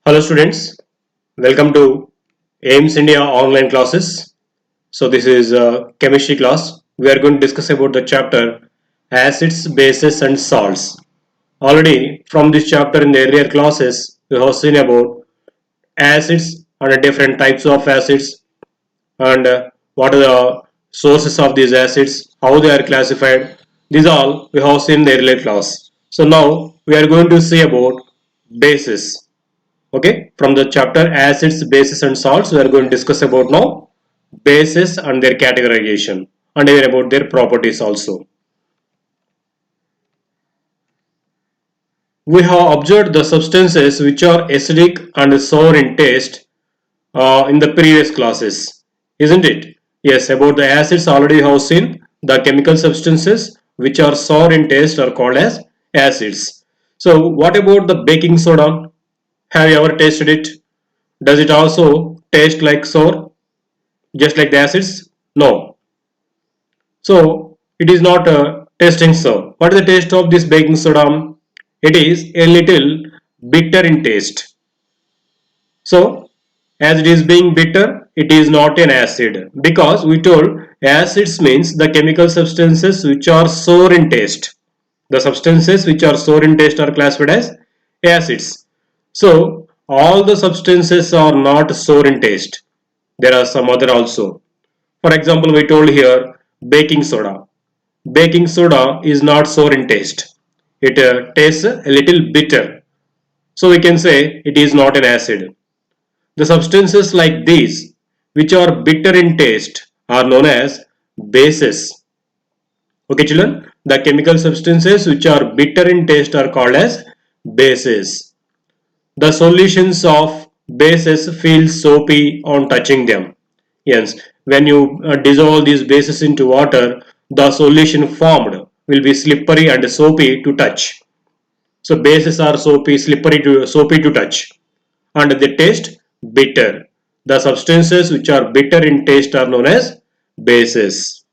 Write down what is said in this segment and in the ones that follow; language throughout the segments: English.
Hello students, welcome to AIMS India online classes. So this is a chemistry class. We are going to discuss about the chapter acids, bases and salts. Already from this chapter in the earlier classes we have seen about acids and the different types of acids and what are the sources of these acids, how they are classified. These all we have seen in the earlier class. So now we are going to see about bases. Okay, from the chapter acids, bases and salts we are going to discuss about now bases and their categorization and even about their properties also. We have observed the substances which are acidic and sour in taste in the previous classes, isn't it? Yes, about the acids already we have seen the chemical substances which are sour in taste are called as acids. So what about the baking soda? Have you ever tasted it? Does it also taste like sour, just like the acids? No. So it is not tasting sour. What is the taste of this baking soda? It is a little bitter in taste. So as it is being bitter, it is not an acid because we told acids means the chemical substances which are sour in taste. The substances which are sour in taste are classified as acids. So all the substances are not sour in taste. There are some other also. For example, we told here baking soda. Baking soda is not sour in taste. It tastes a little bitter. So we can say it is not an acid. The substances like these, which are bitter in taste, are known as bases. Okay, children? The chemical substances which are bitter in taste are called as bases. The solutions of bases feel soapy on touching them. Yes, when you dissolve these bases into water, the solution formed will be slippery and soapy to touch. So bases are soapy, soapy to touch, and they taste bitter. The substances which are bitter in taste are known as bases.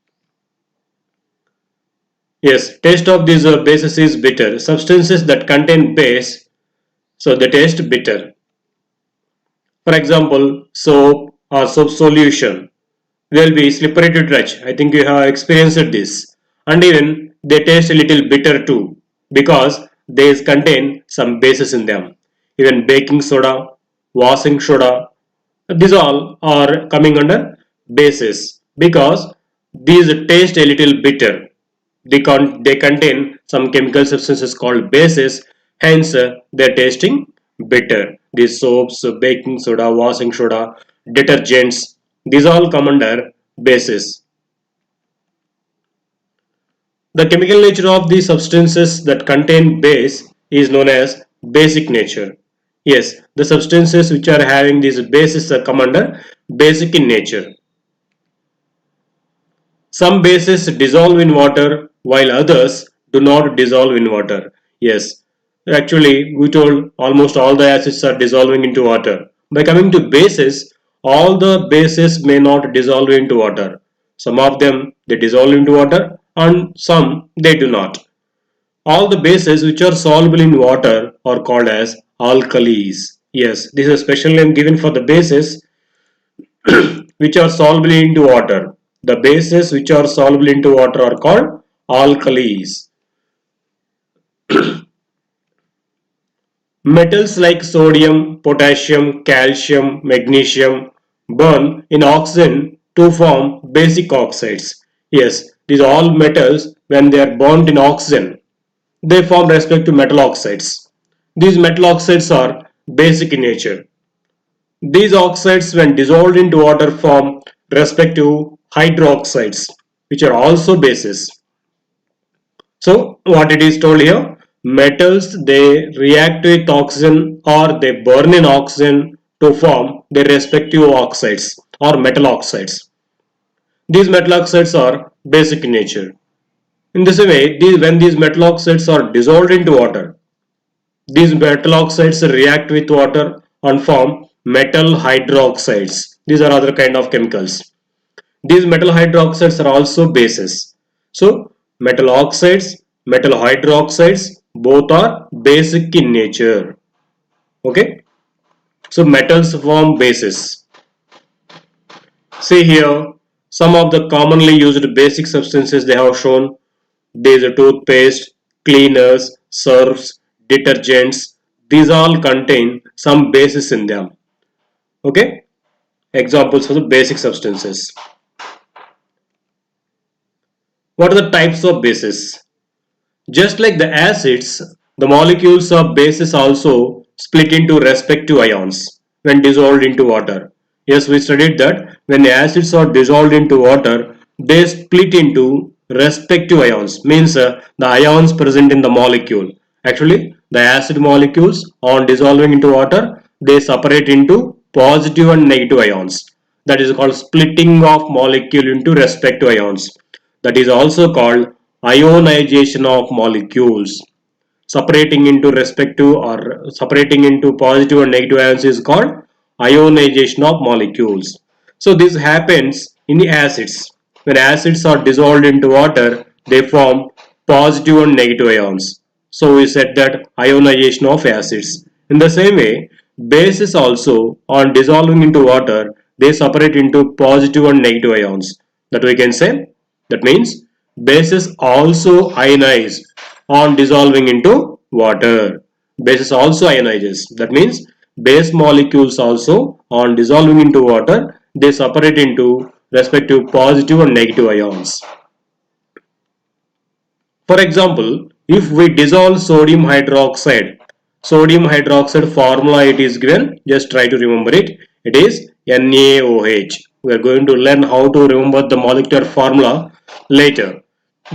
Yes, taste of these bases is bitter. Substances that contain base, so they taste bitter. For example, soap or soap solution will be slippery to touch. I think you have experienced this. And even they taste a little bitter too because they contain some bases in them. Even baking soda, washing soda, these all are coming under bases because these taste a little bitter. They contain some chemical substances called bases, hence they're tasting bitter. These soaps, baking soda, washing soda, detergents, these all come under bases. The chemical nature of the substances that contain base is known as basic nature. Yes, the substances which are having these bases come under basic in nature. Some bases dissolve in water while others do not dissolve in water. Yes, actually we told almost all the acids are dissolving into water. By coming to bases, all the bases may not dissolve into water. Some of them they dissolve into water and some they do not. All the bases which are soluble in water are called as alkalis. Yes, this is a special name given for the bases which are soluble into water. The bases which are soluble into water are called alkalis. Metals like sodium, potassium, calcium, magnesium burn in oxygen to form basic oxides. Yes, these all metals when they are burnt in oxygen, they form respective metal oxides. These metal oxides are basic in nature. These oxides when dissolved into water form respective hydroxides which are also bases. So what it is told here, metals they react with oxygen or they burn in oxygen to form their respective oxides or metal oxides. These metal oxides are basic in nature. In this way, when these metal oxides are dissolved into water, these metal oxides react with water and form metal hydroxides. These are other kind of chemicals. These metal hydroxides are also bases. So metal oxides, metal hydroxides both are basic in nature. Okay. So metals form bases. See here, some of the commonly used basic substances they have shown. These are toothpaste, cleaners, surfs, detergents. These all contain some bases in them. Okay, examples of the basic substances. What are the types of bases? Just like the acids, the molecules of bases also split into respective ions when dissolved into water. Yes, we studied that when the acids are dissolved into water, they split into respective ions, means the ions present in the molecule. Actually, the acid molecules on dissolving into water, they separate into positive and negative ions. That is called splitting of molecule into respective ions. That is also called ionization of molecules. Separating into respective or separating into positive and negative ions is called ionization of molecules. So this happens in the acids. When acids are dissolved into water, they form positive and negative ions. So we said that ionization of acids. In the same way, bases also on dissolving into water, they separate into positive and negative ions. That we can say. That means bases also ionize on dissolving into water. Bases also ionizes. That means base molecules also on dissolving into water, they separate into respective positive and negative ions. For example, if we dissolve sodium hydroxide formula it is given, just try to remember it. It is NaOH. We are going to learn how to remember the molecular formula later.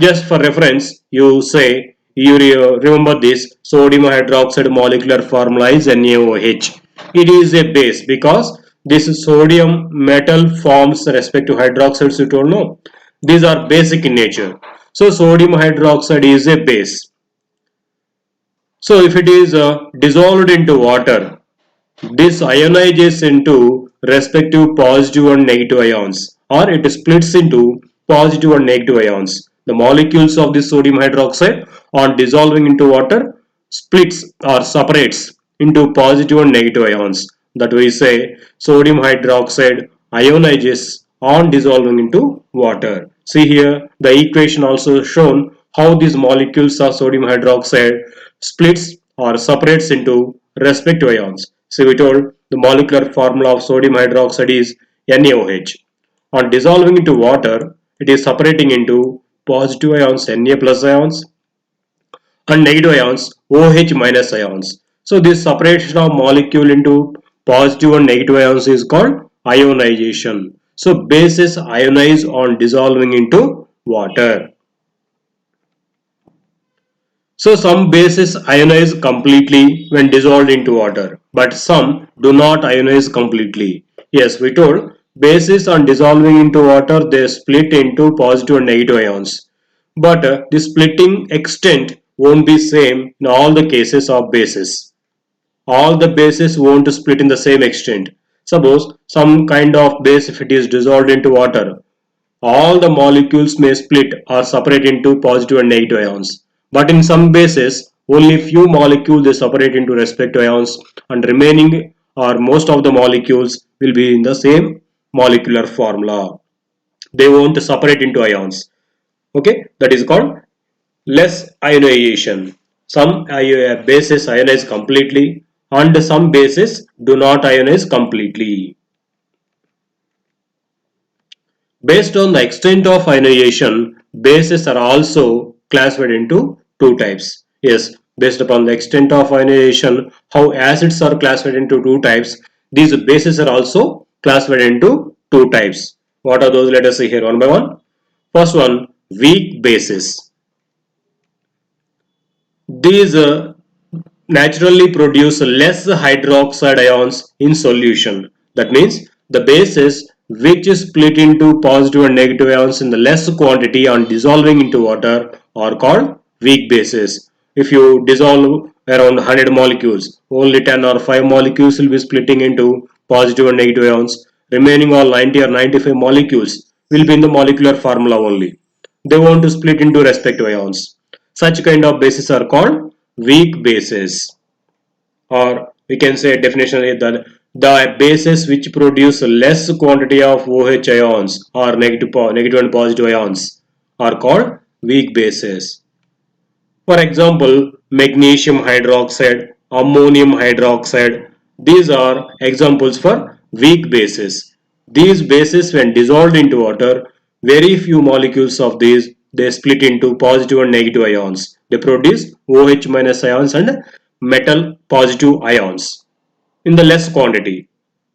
Just for reference, you say you remember this sodium hydroxide molecular formula is NaOH. It is a base because this sodium metal forms respect to hydroxides, you don't know. These are basic in nature. So sodium hydroxide is a base. So if it is dissolved into water, this ionizes into respective positive and negative ions, or it splits into positive and negative ions. The molecules of this sodium hydroxide on dissolving into water splits or separates into positive and negative ions. That we say sodium hydroxide ionizes on dissolving into water. See here the equation also shown how these molecules of sodium hydroxide splits or separates into respective ions. So we told the molecular formula of sodium hydroxide is NaOH. On dissolving into water, it is separating into positive ions Na plus ions and negative ions OH minus ions. So this separation of molecule into positive and negative ions is called ionization. So bases ionize on dissolving into water. So some bases ionize completely when dissolved into water, but some do not ionize completely. Yes, we told bases on dissolving into water they split into positive and negative ions. But the splitting extent won't be same in all the cases of bases. All the bases won't split in the same extent. Suppose some kind of base if it is dissolved into water, all the molecules may split or separate into positive and negative ions. But in some bases, only few molecules they separate into respective ions and remaining or most of the molecules will be in the same molecular formula. They won't separate into ions. Okay, that is called less ionization. Some bases ionize completely and some bases do not ionize completely. Based on the extent of ionization, bases are also classified into two types. Yes, based upon the extent of ionization, how acids are classified into two types, these bases are also classified into two types. What are those? Let us see here one by one. First one, weak bases. These naturally produce less hydroxide ions in solution. That means the bases which is split into positive and negative ions in the less quantity on dissolving into water are called weak bases. If you dissolve around 100 molecules, only 10 or 5 molecules will be splitting into positive and negative ions. Remaining all 90 or 95 molecules will be in the molecular formula only. They want to split into respective ions. Such kind of bases are called weak bases, or we can say definition is that the bases which produce less quantity of OH ions or negative and positive ions are called weak bases. For example, magnesium hydroxide, ammonium hydroxide, these are examples for weak bases. These bases when dissolved into water, very few molecules of these they split into positive and negative ions. They produce OH minus ions and metal positive ions in the less quantity.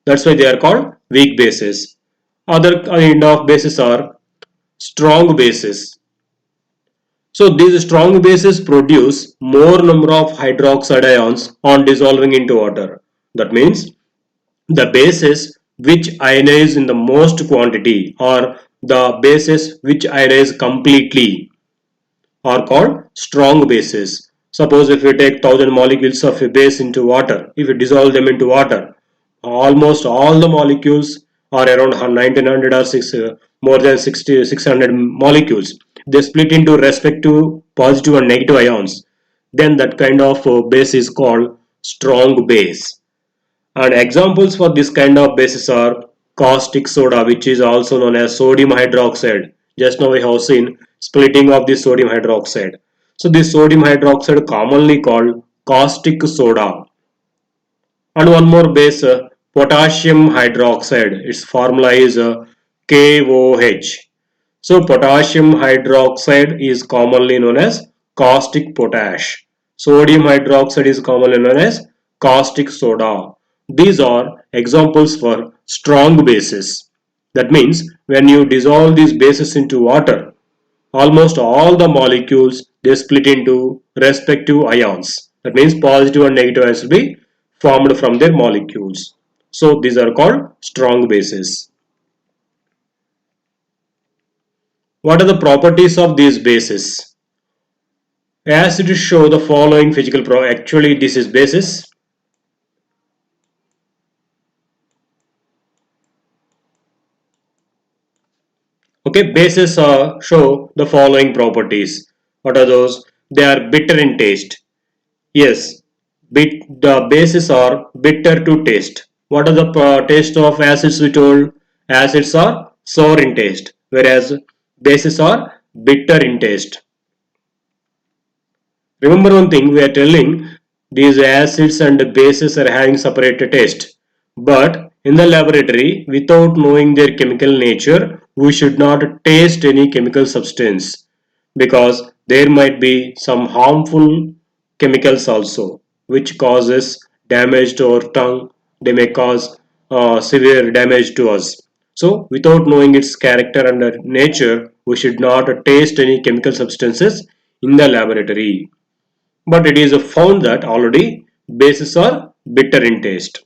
That's why they are called weak bases. Other kind of bases are strong bases. So these strong bases produce more number of hydroxide ions on dissolving into water. That means the bases which ionize in the most quantity or the bases which ionize completely are called strong bases. Suppose if we take 1000 molecules of a base into water, if we dissolve them into water, almost all the molecules are around 1900 or more than 600 molecules. They split into respective positive and negative ions. Then that kind of base is called strong base. And examples for this kind of bases are caustic soda, which is also known as sodium hydroxide. Just now we have seen splitting of the sodium hydroxide. So this sodium hydroxide commonly called caustic soda. And one more base, potassium hydroxide. Its formula is KOH. So potassium hydroxide is commonly known as caustic potash. Sodium hydroxide is commonly known as caustic soda. These are examples for strong bases. That means when you dissolve these bases into water, almost all the molecules they split into respective ions. That means positive and negative ions will be formed from their molecules. So these are called strong bases. What are the properties of these bases? As it is show the following physical actually this is basis. Okay, bases show the following properties. What are those? They are bitter in taste. Yes, the bases are bitter to taste. What are the taste of acids we told? Acids are sour in taste, whereas bases are bitter in taste. Remember one thing, we are telling these acids and bases are having separate taste. But in the laboratory, without knowing their chemical nature, we should not taste any chemical substance because there might be some harmful chemicals also which causes damage to our tongue. They may cause severe damage to us. So without knowing its character and nature, we should not taste any chemical substances in the laboratory. But it is found that already bases are bitter in taste.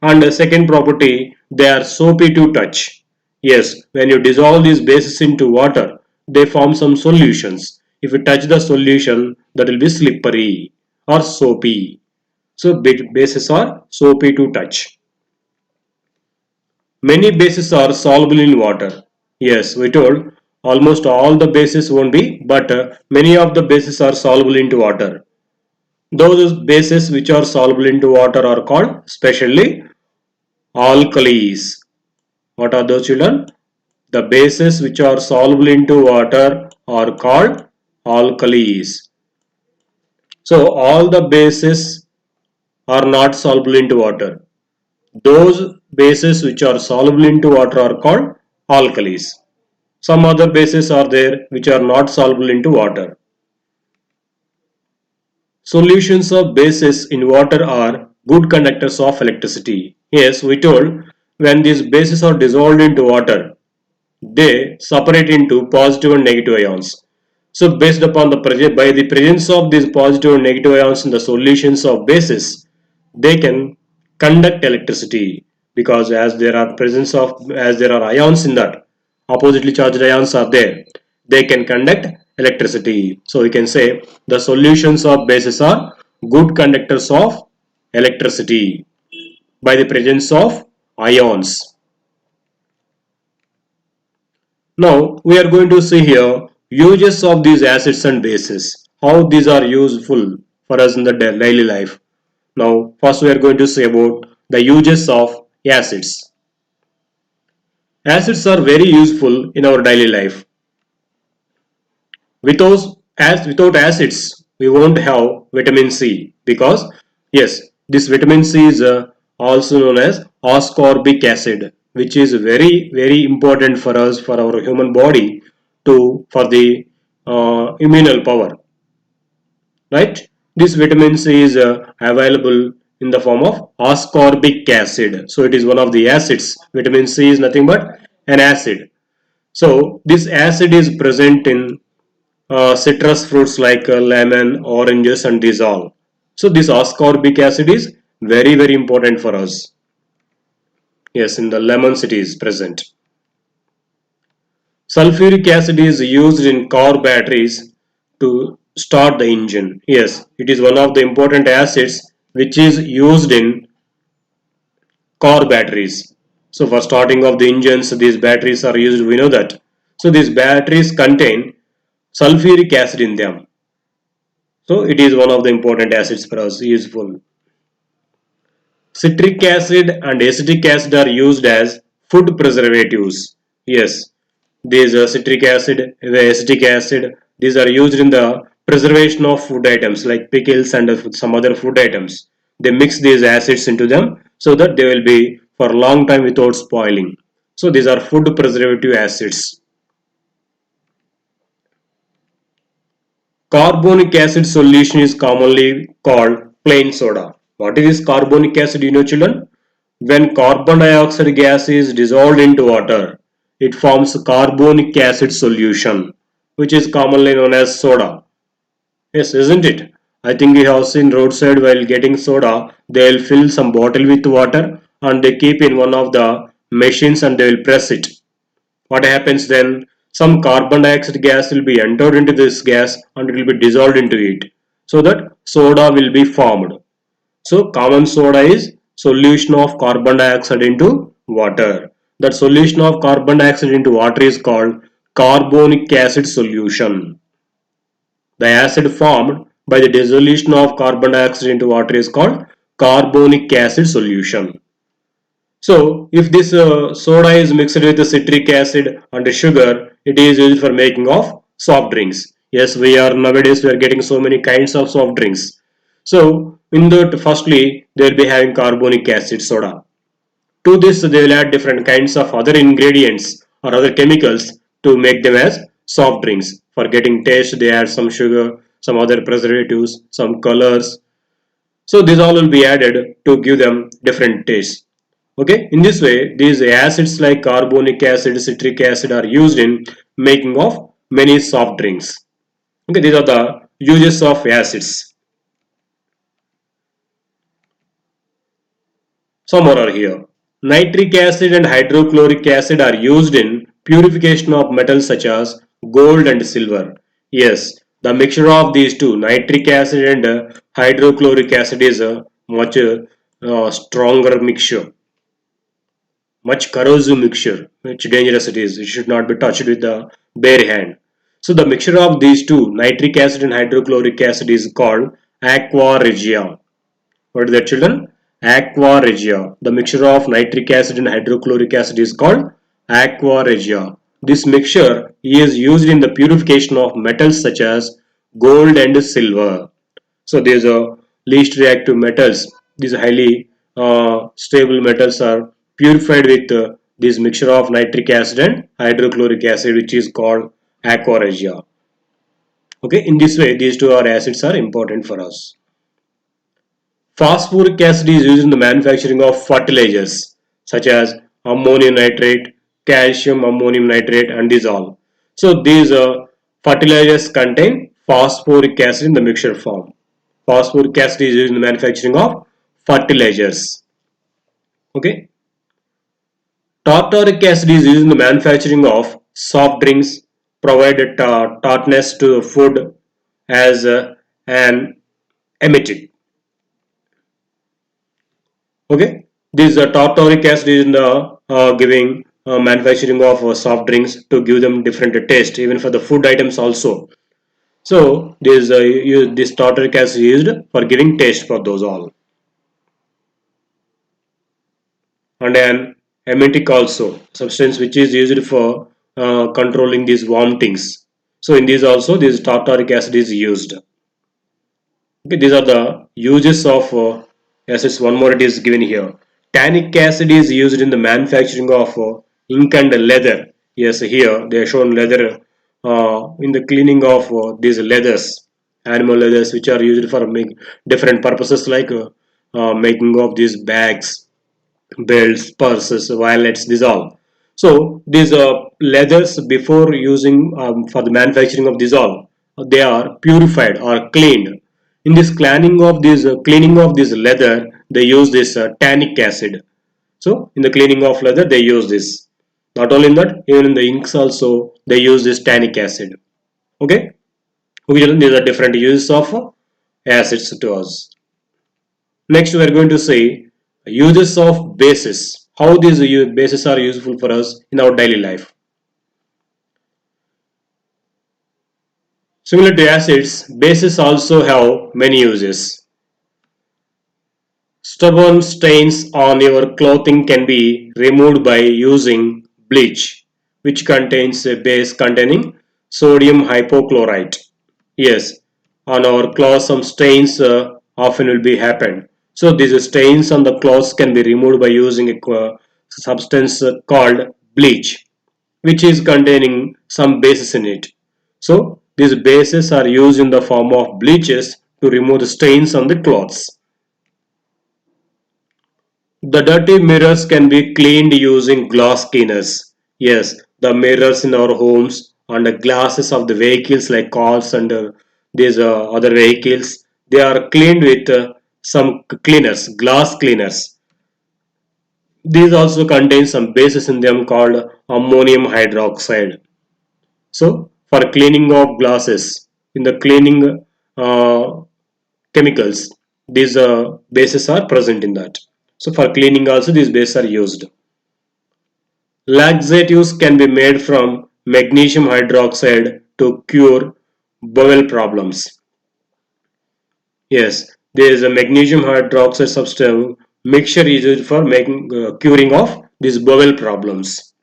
And the second property, they are soapy to touch. Yes, when you dissolve these bases into water, they form some solutions. If you touch the solution, that will be slippery or soapy. So bases are soapy to touch. Many bases are soluble in water. Yes, we told almost all the bases won't be, but many of the bases are soluble into water. Those bases which are soluble into water are called specially alkalis. What are those, children? The bases which are soluble into water are called alkalis. So all the bases are not soluble into water. Those bases which are soluble into water are called alkalis. Some other bases are there which are not soluble into water. Solutions of bases in water are good conductors of electricity. Yes, we told when these bases are dissolved into water, they separate into positive and negative ions. So based upon the by the presence of these positive and negative ions in the solutions of bases, they can conduct electricity because as there are ions in that, oppositely charged ions are there, they can conduct electricity. So we can say the solutions of bases are good conductors of electricity by the presence of ions. Now we are going to see here uses of these acids and bases, how these are useful for us in the daily life. Now first we are going to say about the uses of acids. Acids are very useful in our daily life. Without acids, we won't have vitamin C because yes, this vitamin C is also known as ascorbic acid, which is very important for us, for our human body, to for the immunal power, right? This vitamin C is available in the form of ascorbic acid. So it is one of the acids. Vitamin C is nothing but an acid. So this acid is present in citrus fruits like lemon, oranges, and these all. So this ascorbic acid is very important for us. Yes, in the lemons it is present. Sulfuric acid is used in car batteries to start the engine. Yes, it is one of the important acids which is used in car batteries. So for starting of the engines, these batteries are used, we know that. So these batteries contain sulfuric acid in them. So it is one of the important acids for us, useful. Citric acid and acetic acid are used as food preservatives. Yes, these citric acid, the acetic acid, these are used in the preservation of food items like pickles and some other food items. They mix these acids into them so that they will be for a long time without spoiling. So these are food preservative acids. Carbonic acid solution is commonly called plain soda. What is carbonic acid, you know, children? When carbon dioxide gas is dissolved into water, it forms carbonic acid solution, which is commonly known as soda. Yes, isn't it? I think you have seen roadside while getting soda, they will fill some bottle with water and they keep in one of the machines and they will press it. What happens then? Some carbon dioxide gas will be entered into this gas and it will be dissolved into it, so that soda will be formed. So common soda is solution of carbon dioxide into water. That solution of carbon dioxide into water is called carbonic acid solution. The acid formed by the dissolution of carbon dioxide into water is called carbonic acid solution. So if this soda is mixed with citric acid and sugar, it is used for making of soft drinks. Yes, we are getting so many kinds of soft drinks. So in that, firstly they will be having carbonic acid soda. To this they will add different kinds of other ingredients or other chemicals to make them as soft drinks. For getting taste they add some sugar, some other preservatives, some colors. So these all will be added to give them different tastes. Okay, in this way, these acids like carbonic acid, citric acid are used in making of many soft drinks. Okay, these are the uses of acids. Some more are here. Nitric acid and hydrochloric acid are used in purification of metals such as gold and silver. Yes, the mixture of these two, nitric acid and hydrochloric acid, is a much stronger mixture, much corrosive mixture, which dangerous it is. It should not be touched with the bare hand. So the mixture of these two, nitric acid and hydrochloric acid, is called aqua regia. What is that, children? Aqua regia. The mixture of nitric acid and hydrochloric acid is called aqua regia. This mixture is used in the purification of metals such as gold and silver. So these are least reactive metals. These highly stable metals are purified with this mixture of nitric acid and hydrochloric acid, which is called aqua regia. Okay, in this way, these two acids are important for us. Phosphoric acid is used in the manufacturing of fertilizers such as ammonium nitrate, calcium ammonium nitrate, and these all. So these fertilizers contain phosphoric acid in the mixture form. Phosphoric acid is used in the manufacturing of fertilizers. Okay. Tartaric acid is used in the manufacturing of soft drinks, provide tartness to food as an emetic. Okay, this tartaric acid is in the giving manufacturing of soft drinks to give them different taste, even for the food items also. So this tartaric acid is used for giving taste for those all. and an emetic also, substance which is used for controlling these vomitings. So in these also this tartaric acid is used. Okay, these are the uses of acids. One more it is given here. Tannic acid is used in the manufacturing of ink and leather. Yes, here they are shown leather in the cleaning of these leathers, animal leathers, which are used for make different purposes like making of these bags, belts, purses, wallets, these all. So these leathers before using for the manufacturing of these all, they are purified or cleaned. In this cleaning of this leather, they use this tannic acid. So in the cleaning of leather, they use this. Not only in that, even in the inks also, they use this tannic acid. Okay, these are different uses of acids to us. Next, we are going to say uses of bases. How these bases are useful for us in our daily life. Similar to acids, bases also have many uses. Stubborn stains on your clothing can be removed by using bleach, which contains a base containing sodium hypochlorite. Yes, on our clothes some stains often will be happen. So these stains on the clothes can be removed by using a substance called bleach, which is containing some bases in it. So these bases are used in the form of bleaches to remove the stains on the clothes. The dirty mirrors can be cleaned using glass cleaners. Yes, the mirrors in our homes and the glasses of the vehicles like cars and these other vehicles, they are cleaned with some cleaners, glass cleaners. These also contain some bases in them called ammonium hydroxide. So, for cleaning of glasses, in the cleaning chemicals, these bases are present in that. So, for cleaning also these bases are used. Laxatives can be made from magnesium hydroxide to cure bowel problems. Yes, there is a magnesium hydroxide substance mixture is used for making curing of these bowel problems.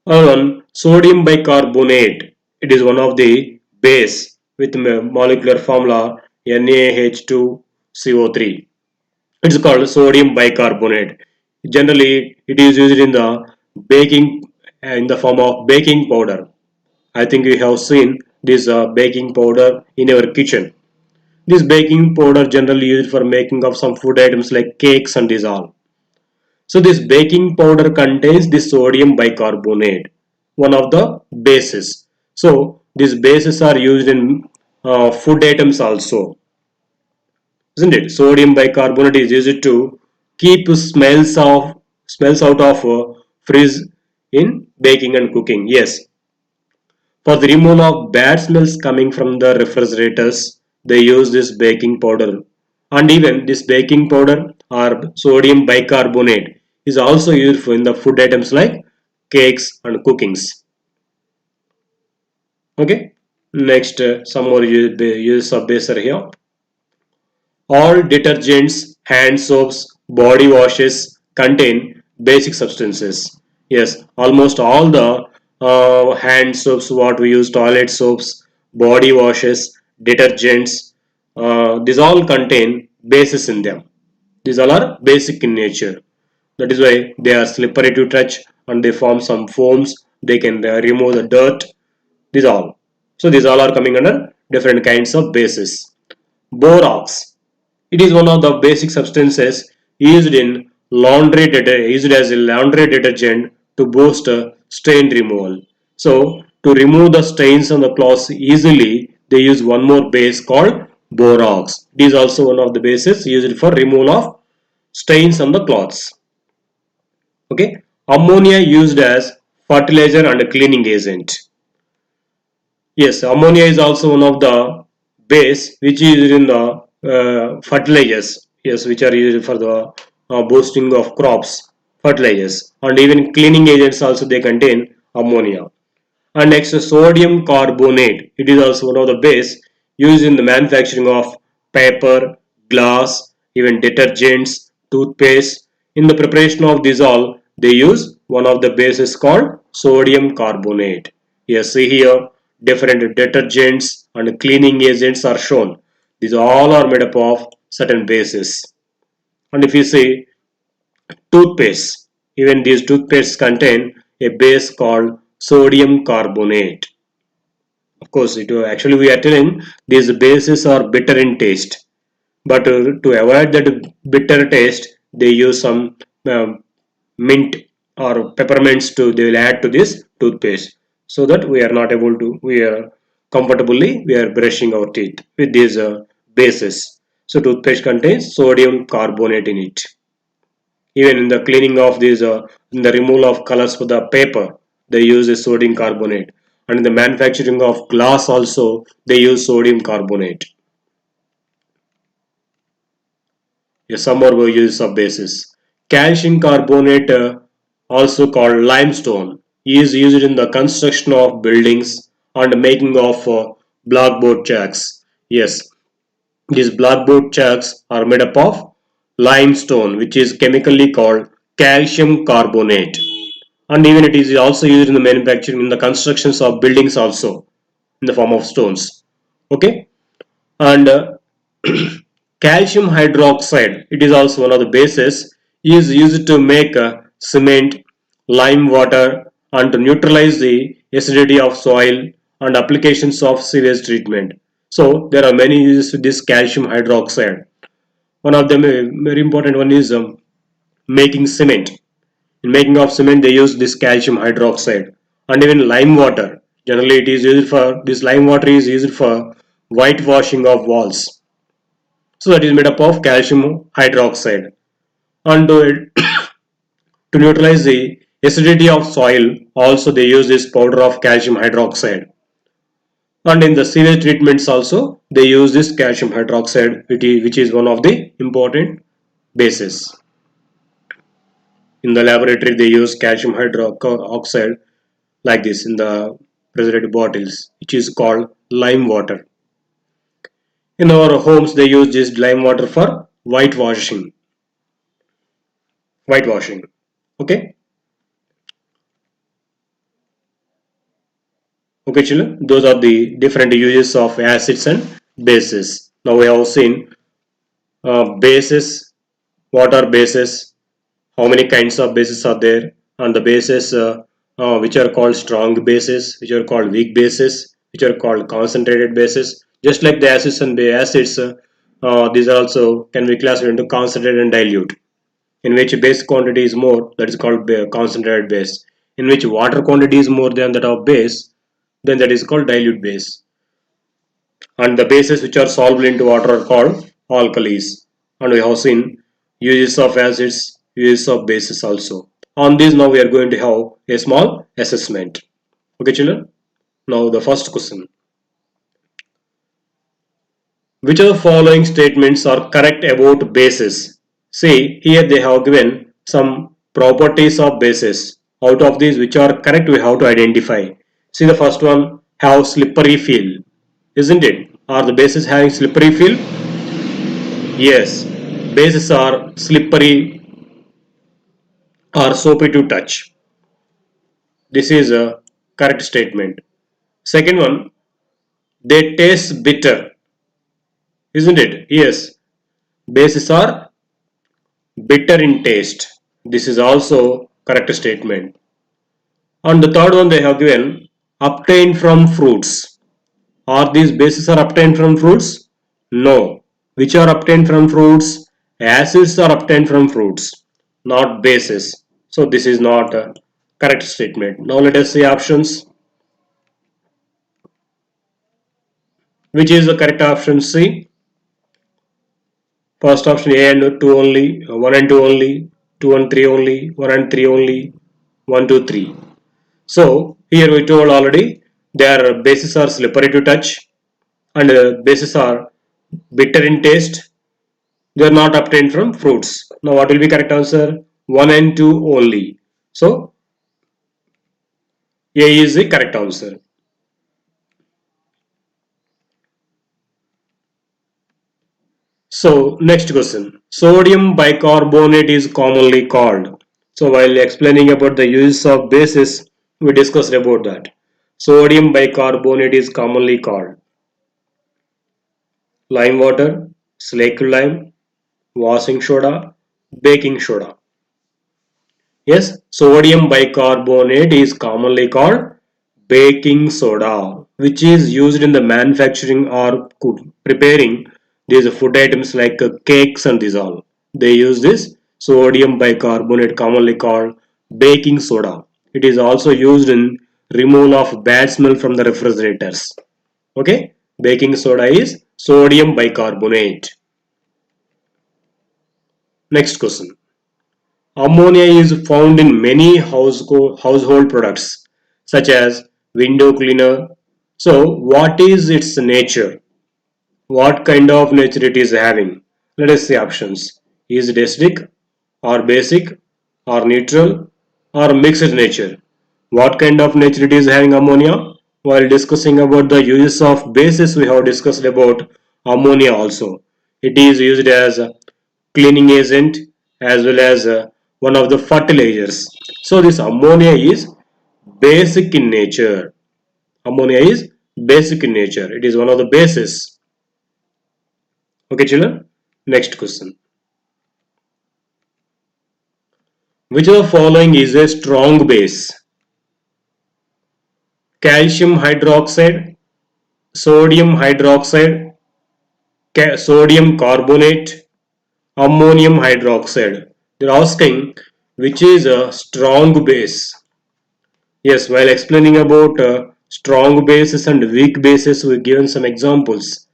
On sodium bicarbonate, it is one of the base with molecular formula NaH2CO3. It's called sodium bicarbonate. Generally, it is used in the baking in the form of baking powder. I think you have seen this baking powder in your kitchen. This baking powder generally used for making of some food items like cakes and this all. So this baking powder contains the sodium bicarbonate, one of the bases. So these bases are used in food items also, isn't it? Sodium bicarbonate is used to keep smells out of fridge in baking and cooking. Yes, for the removal of bad smells coming from the refrigerators, they use this baking powder. And even this baking powder or sodium bicarbonate is also used in the food items like cakes and cookings. Okay. Next, some more use of base are here. All detergents, hand soaps, body washes contain basic substances. Yes, almost all the hand soaps, what we use, toilet soaps, body washes, detergents, these all contain bases in them. These all are basic in nature. That is why they are slippery to touch and they form some foams. They can remove the dirt. These all. So these all are coming under different kinds of bases. Borax. It is one of the basic substances used in used as a laundry detergent to boost stain removal. So to remove the stains on the cloths easily, they use one more base called borax. It is also one of the bases used for removal of stains on the cloths. Okay, ammonia used as fertilizer and cleaning agent. Yes, ammonia is also one of the base which is used in the fertilizers. Yes, which are used for the boosting of crops, fertilizers, and even cleaning agents also they contain ammonia. And next, sodium carbonate. It is also one of the base used in the manufacturing of paper, glass, even detergents, toothpaste, In the preparation of this all, they use one of the bases called sodium carbonate. Yes, see here, different detergents and cleaning agents are shown. These all are made up of certain bases. And if you see toothpaste, even these toothpastes contain a base called sodium carbonate. Of course, actually we are telling these bases are bitter in taste, but to avoid that bitter taste, they use some mint or peppermints to they will add to this toothpaste, so that we are not able to we are comfortably we are brushing our teeth with these bases. So toothpaste contains sodium carbonate in it. Even in the cleaning of these, in the removal of colors for the paper, they use a sodium carbonate. And in the manufacturing of glass also, they use sodium carbonate. Yes, some more uses of bases. Calcium carbonate, also called limestone, is used in the construction of buildings and making of blackboard chalks. Yes, these blackboard chalks are made up of limestone, which is chemically called calcium carbonate. And even it is also used in the manufacturing, in the constructions of buildings also, in the form of stones. Okay, and calcium hydroxide, it is also one of the bases, is used to make cement, lime water, and to neutralize the acidity of soil and applications of sewage treatment. So there are many uses with this calcium hydroxide. One of them, a very important one, is making cement. In making of cement, they use this calcium hydroxide, and even lime water. Generally, it is used for this lime water is used for whitewashing of walls. So that is made up of calcium hydroxide. And to neutralize the acidity of soil, also they use this powder of calcium hydroxide. And in the sewage treatments also, they use this calcium hydroxide, which is one of the important bases. In the laboratory, they use calcium hydroxide like this in the preservative bottles, which is called lime water. In our homes, they use this lime water for whitewashing. Whitewashing. Okay. Okay, children. Those are the different uses of acids and bases. Now we have seen bases. What are bases? How many kinds of bases are there? And the bases which are called strong bases, which are called weak bases, which are called concentrated bases. Just like the acids and the acids, these are also can be classified into concentrated and dilute. In which base quantity is more, that is called concentrated base. In which water quantity is more than that of base, then that is called dilute base. And the bases which are soluble into water are called alkalis. And we have seen uses of acids, uses of bases also. On this now we are going to have a small assessment. Okay children. Now the first question. Which of the following statements are correct about bases? See, here they have given some properties of bases. Out of these, which are correct, we have to identify. See, the first one, have slippery feel. Isn't it? Are the bases having slippery feel? Yes. Bases are slippery or soapy to touch. This is a correct statement. Second one, they taste bitter. Isn't it? Yes. Bases are bitter in taste. This is also correct statement. On the third one they have given obtained from fruits. Are these bases are obtained from fruits? No. Which are obtained from fruits? Acids are obtained from fruits, not bases. So this is not a correct statement. Now let us see options. Which is the correct option? C. First option A and 2 only, 1 and 2 only, 2 and 3 only, 1 and 3 only, 1, 2, 3. So here we told already their bases are slippery to touch and bases are bitter in taste. They are not obtained from fruits. Now what will be correct answer? 1 and 2 only. So A is the correct answer. So next question. Sodium bicarbonate is commonly called. So while explaining about the use of bases, we discussed about that. Sodium bicarbonate is commonly called lime water, slaked lime, washing soda, baking soda. Yes, sodium bicarbonate is commonly called baking soda, which is used in the manufacturing or preparing these food items like cakes and these all. They use this sodium bicarbonate, commonly called baking soda. It is also used in removal of bad smell from the refrigerators. Okay, baking soda is sodium bicarbonate. Next question. Ammonia is found in many household products such as window cleaner. So what is its nature? What kind of nature it is having? Let us see options. Is it acidic or basic or neutral or mixed nature? What kind of nature it is having ammonia? While discussing about the uses of bases, we have discussed about ammonia also. It is used as a cleaning agent as well as one of the fertilizers. So this ammonia is basic in nature. Ammonia is basic in nature. It is one of the bases. Okay, children. Next question. Which of the following is a strong base? Calcium hydroxide, sodium hydroxide, sodium carbonate, ammonium hydroxide. They are asking which is a strong base. Yes, while explaining about strong bases and weak bases, we given some examples.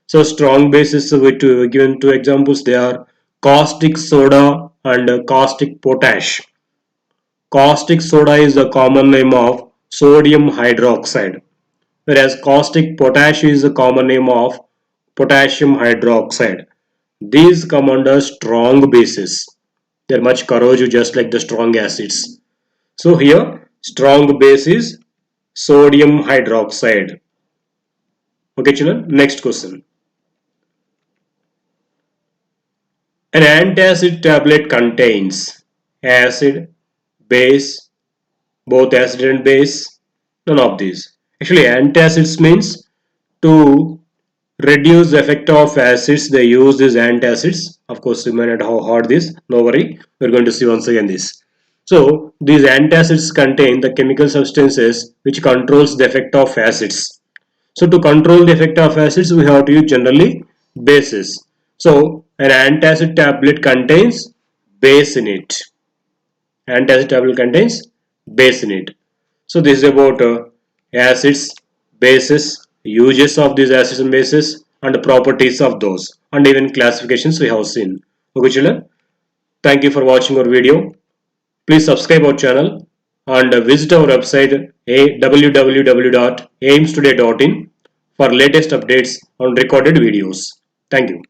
So strong bases, we given two examples. They are caustic soda and caustic potash. Caustic soda is the common name of sodium hydroxide, whereas caustic potash is the common name of potassium hydroxide. These come under strong bases. They are much corrosive just like the strong acids. So here strong base is sodium hydroxide. Okay children, next question. An antacid tablet contains acid, base, both acid and base, none of these. Actually antacids means to reduce the effect of acids, they use these antacids. Of course you may not have heard this, no worry, we are going to see once again this. So these antacids contain the chemical substances which controls the effect of acids. So to control the effect of acids, we have to use generally bases. So an antacid tablet contains base in it. Antacid tablet contains base in it. So this is about acids, bases, uses of these acids and bases, and the properties of those, and even classifications we have seen. Okay children, thank you for watching our video. Please subscribe our channel and visit our website www.aimstoday.in for latest updates on recorded videos. Thank you.